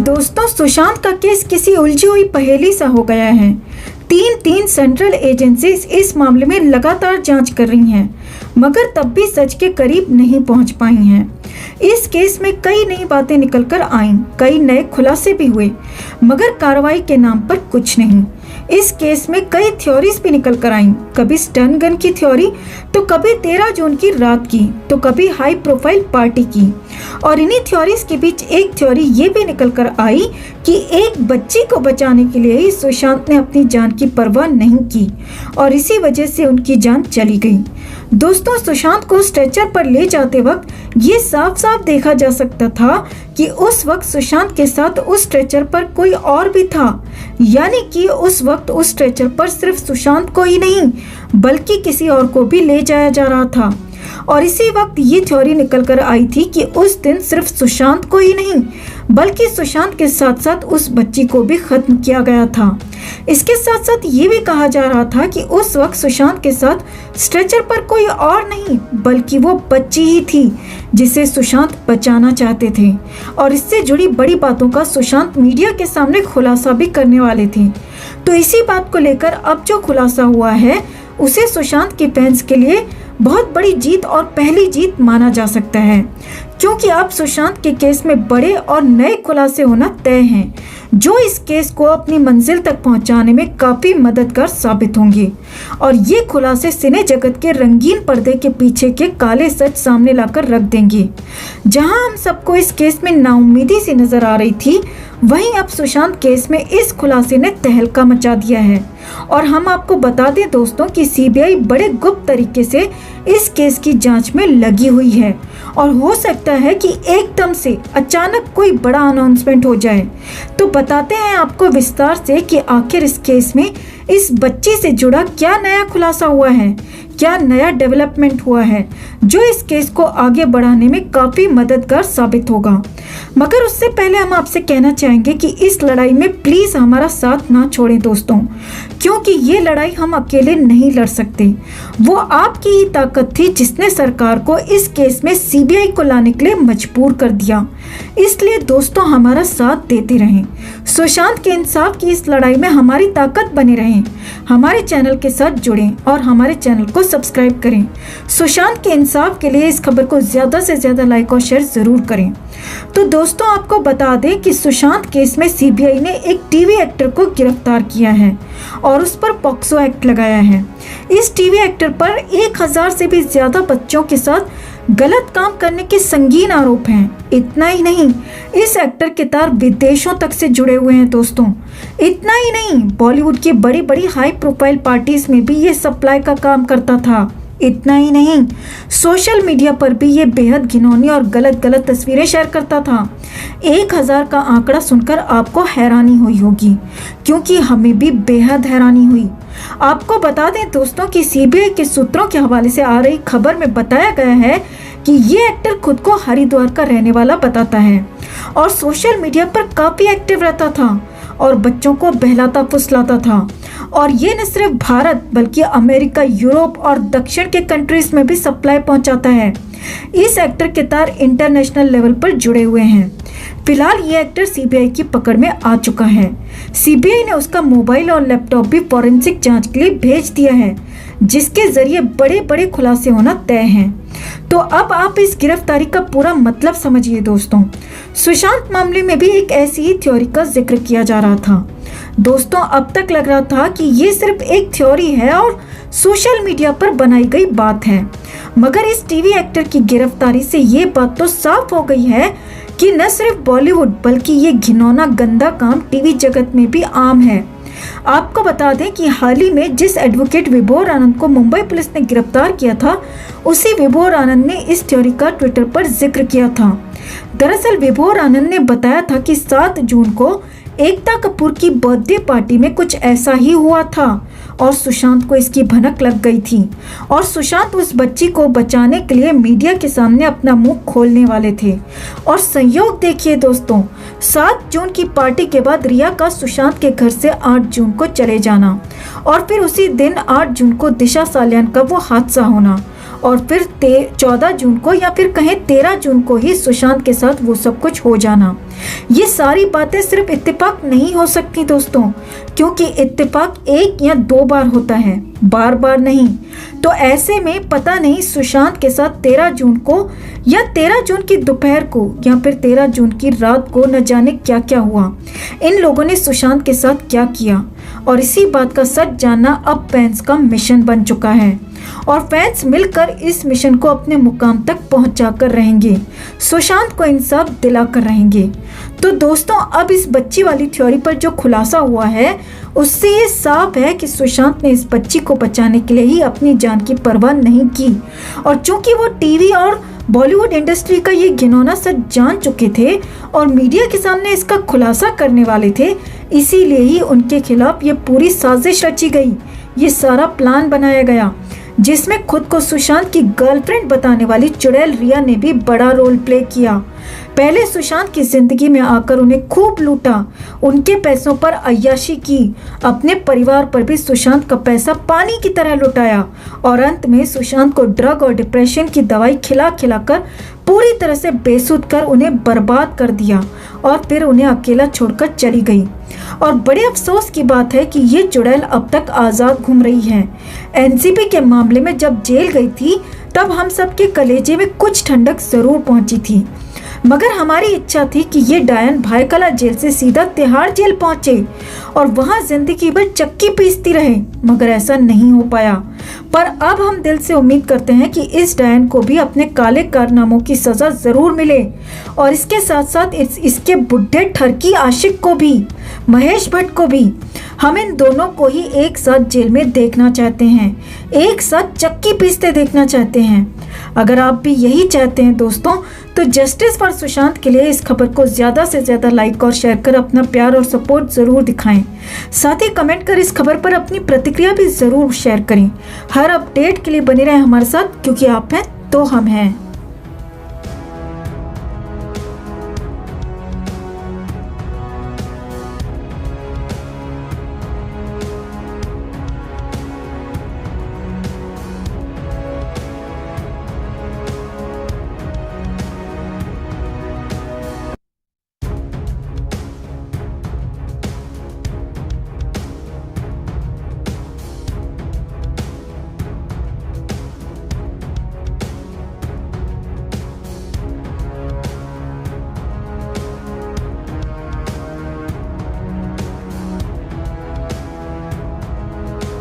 दोस्तों, सुशांत का केस किसी उलझी हुई पहेली सा हो गया है। तीन सेंट्रल एजेंसीज इस मामले में लगातार जांच कर रही हैं, मगर तब भी सच के करीब नहीं पहुंच पाई हैं। इस केस में कई नई बातें निकलकर आईं, कई नए खुलासे भी हुए, मगर कार्रवाई के नाम पर कुछ नहीं। इस केस में कई थ्योरीज भी निकल कर आईं, कभी स्टन गन की थ्योरी, तो कभी 13 जून की रात की, तो कभी हाई प्रोफाइल पार्टी की। और इन्हीं थ्योरीज के बीच एक थ्योरी ये भी निकल कर आई कि एक बच्ची को बचाने के लिए ही सुशांत ने अपनी जान की परवाह नहीं की और इसी वजह से उनकी जान चली गई। दोस्तों, सुशांत को स्ट्रेचर पर ले जाते वक्त ये साफ साफ देखा जा सकता था कि उस वक्त सुशांत के साथ उस स्ट्रेचर पर कोई और भी था, यानी कि उस वक्त उस स्ट्रेचर पर सिर्फ सुशांत को ही नहीं बल्कि किसी और को भी ले जाया जा रहा था। और इसी वक्त ये थ्योरी निकल कर आई थी कि उस दिन सिर्फ सुशांत को ही नहीं बल्कि सुशांत के साथ साथ उस बच्ची को भी खत्म किया गया था। इसके साथ साथ ये भी कहा जा रहा था कि उस वक्त सुशांत के साथ स्ट्रेचर पर कोई और नहीं बल्कि वो बच्ची ही थी जिसे सुशांत बचाना चाहते थे। और इससे जुड़ी बड़ी बातों का सुशांत मीडिया के सामने खुलासा भी करने वाले थे। तो इसी बात को लेकर अब जो खुलासा हुआ है उसे सुशांत के फैंस के लिए बहुत बड़ी जीत और पहली जीत माना जा सकता है, क्योंकि अब सुशांत के केस में बड़े और नए खुलासे होना तय हैं, जो इस केस को अपनी मंजिल तक पहुंचाने में काफी मददगार साबित होंगे। और ये खुलासे सिने जगत के रंगीन पर्दे के पीछे के काले सच सामने लाकर रख देंगे। जहां हम सबको इस केस में नाउम्मीदी सी नजर आ रही थी, वहीं अब सुशांत केस में इस खुलासे ने तहलका मचा दिया है। और हम आपको बता दें दोस्तों कि सीबीआई बड़े गुप्त तरीके से इस केस की जांच में लगी हुई है और हो सकता है कि एकदम से अचानक कोई बड़ा अनाउंसमेंट हो जाए। तो बताते हैं आपको विस्तार से कि आखिर इस केस में इस बच्ची से जुड़ा क्या नया खुलासा हुआ है, क्या नया डेवलपमेंट हुआ है जो इस केस को आगे बढ़ाने में काफी मददगार साबित होगा। मगर उससे पहले हम आपसे कहना चाहेंगे कि इस लड़ाई में प्लीज हमारा साथ ना छोड़ें दोस्तों, क्योंकि ये लड़ाई हम अकेले नहीं लड़ सकते। वो आपकी ही ताकत थी जिसने सरकार को इस केस में सीबीआई को लाने के लिए मजबूर कर दिया। इसलिए दोस्तों हमारा साथ देते रहें, सुशांत के इंसाफ की इस लड़ाई में हमारी ताकत बने रहें। हमारे चैनल के साथ जुड़ें और हमारे चैनल को सब्सक्राइब करें। सुशांत के इंसाफ के लिए इस खबर को ज्यादा से ज्यादा लाइक और शेयर जरूर करें। तो दोस्तों आपको बता दें कि सुशांत केस में सीबीआई ने एक टीवी एक्टर को गिरफ्तार किया है और उस पर पॉक्सो एक्ट लगाया है। इस टीवी एक्टर पर 1000 से भी ज्यादा बच्चों के साथ गलत काम करने के संगीन आरोप हैं। इतना ही नहीं, इस एक्टर के तार विदेशों तक से जुड़े हुए हैं दोस्तों। इतना ही नहीं, बॉलीवुड की बड़ी बड़ी हाई प्रोफाइल पार्टीज में भी ये सप्लाई का काम करता था। इतना ही नहीं, सोशल मीडिया पर भी ये बेहद घिनौनी और गलत तस्वीरें शेयर करता था। 1000 का आंकड़ा सुनकर आपको हैरानी हुई होगी, क्योंकि हमें भी बेहद हैरानी हुई। आपको बता दें दोस्तों कि सीबीआई के सूत्रों के हवाले से आ रही खबर में बताया गया है कि ये एक्टर खुद को हरिद्वार का रहने वाला बताता है और सोशल मीडिया पर काफी एक्टिव रहता था और बच्चों को बहलाता फुसलाता था। और ये न सिर्फ भारत बल्कि अमेरिका, यूरोप और दक्षिण के कंट्रीज में भी सप्लाई पहुंचाता है। इस एक्टर के तार इंटरनेशनल लेवल पर जुड़े हुए हैं। फिलहाल ये एक्टर सीबीआई की पकड़ में आ चुका है। सीबीआई ने उसका मोबाइल और लैपटॉप भी फॉरेंसिक जांच के लिए भेज दिया है, जिसके जरिए बड़े बड़े खुलासे होना तय हैं। तो अब आप इस गिरफ्तारी का पूरा मतलब समझिए दोस्तों। सुशांत मामले में भी एक ऐसी ही थ्योरी का जिक्र किया जा रहा था। दोस्तों अब तक लग रहा था कि ये सिर्फ एक थ्योरी है और सोशल मीडिया पर बनाई गई बात है, मगर इस टीवी एक्टर की गिरफ्तारी से ये बात तो साफ हो गई है कि न सिर्फ बॉलीवुड बल्कि ये घिनौना गंदा काम टीवी जगत में भी आम है। आपको बता दें कि हाल ही में जिस एडवोकेट विभोर आनंद को मुंबई पुलिस ने गिरफ्तार किया था, उसी विभोर आनंद ने इस थ्योरी का ट्विटर पर जिक्र किया था। दरअसल विभोर आनंद ने बताया था कि 7 जून को एकता कपूर की बर्थडे पार्टी में कुछ ऐसा ही हुआ था और सुशांत को इसकी भनक लग गई थी और सुशांत उस बच्ची को बचाने के लिए मीडिया के सामने अपना मुंह खोलने वाले थे। और संयोग देखिए दोस्तों, 7 जून की पार्टी के बाद रिया का सुशांत के घर से 8 जून को चले जाना और फिर उसी दिन 8 जून को दिशा सालियान का वो हादसा होना और फिर 14 जून को या फिर कहें 13 जून को ही सुशांत के साथ वो सब कुछ हो जाना। ये सारी बातें सिर्फ इत्तेफाक नहीं हो सकती दोस्तों, क्योंकि इत्तेफाक 1 या 2 बार होता है, बार बार नहीं। तो ऐसे में पता नहीं सुशांत के साथ 13 जून को या 13 जून की दोपहर को या फिर 13 जून की रात को न जाने क्या क्या हुआ, इन लोगों ने सुशांत के साथ क्या किया। और इसी बात का सच जानना अब फैंस का मिशन बन चुका है और फैंस मिलकर इस मिशन को अपने मुकाम तक पहुंचाकर रहेंगे, सुशांत को इंसाफ दिलाकर रहेंगे। तो दोस्तों, अब इस बच्ची वाली थ्योरी पर जो खुलासा हुआ है उससे ये साफ है कि सुशांत ने इस बच्ची को बचाने के लिए ही अपनी जान की परवाह नहीं की। और चूंकि वो टीवी और बॉलीवुड इंडस्ट्री का ये घिनौना सच जान चुके थे और मीडिया के सामने इसका खुलासा करने वाले थे, इसीलिए ही उनके खिलाफ ये पूरी साजिश रची गई, ये सारा प्लान बनाया गया, जिसमें खुद को सुशांत की गर्लफ्रेंड बताने वाली चुड़ैल रिया ने भी बड़ा रोल प्ले किया। पहले सुशांत की जिंदगी में आकर उन्हें खूब लूटा, उनके पैसों पर अय्याशी की, अपने परिवार पर भी सुशांत का पैसा पानी की तरह लुटाया और अंत में सुशांत को ड्रग और डिप्रेशन की दवाई खिला खिलाकर पूरी तरह से बेसुध कर उन्हें बर्बाद कर दिया और फिर उन्हें अकेला छोड़कर चली गई। और बड़े अफसोस की बात है कि ये चुड़ैल अब तक आज़ाद घूम रही है। एनसीबी के मामले में जब जेल गई थी तब हम सबके कलेजे में कुछ ठंडक जरूर पहुंची थी, मगर हमारी इच्छा थी कि ये डायन भायखला जेल से सीधा तिहाड़ जेल पहुंचे और वहां जिंदगी भर चक्की पीसती रहे, मगर ऐसा नहीं हो पाया। पर अब हम दिल से उम्मीद करते हैं कि इस डायन को भी अपने काले कारनामों की सजा जरूर मिले और इसके साथ साथ इसके बुढ़े ठरकी आशिक को भी, महेश भट्ट को भी। हम इन दोनों को ही एक साथ जेल में देखना चाहते हैं, एक साथ चक्की पीसते देखना चाहते हैं। अगर आप भी यही चाहते हैं दोस्तों, तो जस्टिस फॉर सुशांत के लिए इस खबर को ज़्यादा से ज़्यादा लाइक और शेयर कर अपना प्यार और सपोर्ट ज़रूर दिखाएं। साथ ही कमेंट कर इस खबर पर अपनी प्रतिक्रिया भी ज़रूर शेयर करें। हर अपडेट के लिए बने रहें हमारे साथ, क्योंकि आप हैं तो हम हैं।